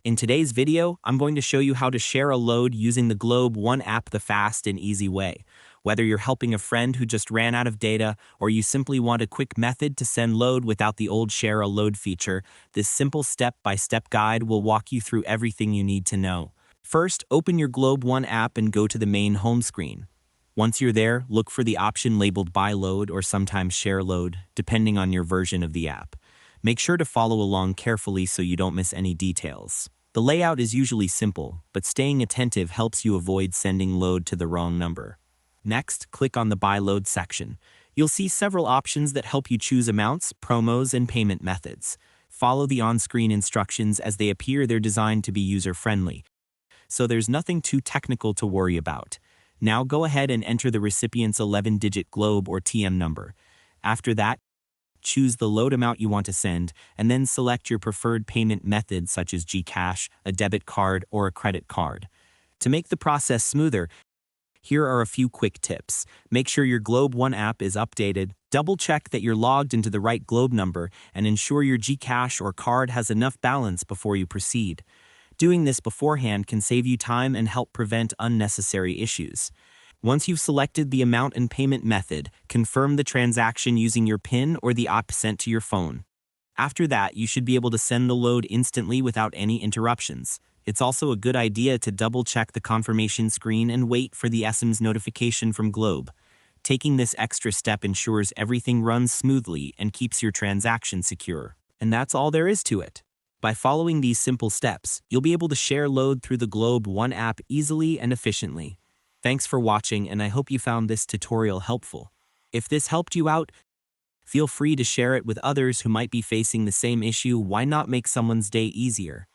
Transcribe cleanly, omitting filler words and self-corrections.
In today's video, I'm going to show you how to share a load using the Globe One app the fast and easy way. Whether you're helping a friend who just ran out of data or you simply want a quick method to send load without the old share a load feature, this simple step-by-step guide will walk you through everything you need to know. First, open your Globe One app and go to the main home screen. Once you're there, look for the option labeled Buy Load or sometimes Share Load, depending on your version of the app. Make sure to follow along carefully so you don't miss any details. The layout is usually simple, but staying attentive helps you avoid sending load to the wrong number. Next, click on the Buy Load section. You'll see several options that help you choose amounts, promos, and payment methods. Follow the on-screen instructions as they appear. They're designed to be user-friendly, so there's nothing too technical to worry about. Now go ahead and enter the recipient's 11-digit Globe or TM number. After that, choose the load amount you want to send, and then select your preferred payment method such as Gcash, a debit card, or a credit card. To make the process smoother, here are a few quick tips. Make sure your Globe One app is updated, double-check that you're logged into the right Globe number, and ensure your Gcash or card has enough balance before you proceed. Doing this beforehand can save you time and help prevent unnecessary issues. Once you've selected the amount and payment method, confirm the transaction using your PIN or the app sent to your phone. After that, you should be able to send the load instantly without any interruptions. It's also a good idea to double-check the confirmation screen and wait for the SMS notification from Globe. Taking this extra step ensures everything runs smoothly and keeps your transaction secure. And that's all there is to it. By following these simple steps, you'll be able to share load through the Globe One app easily and efficiently. Thanks for watching, and I hope you found this tutorial helpful. If this helped you out, feel free to share it with others who might be facing the same issue. Why not make someone's day easier?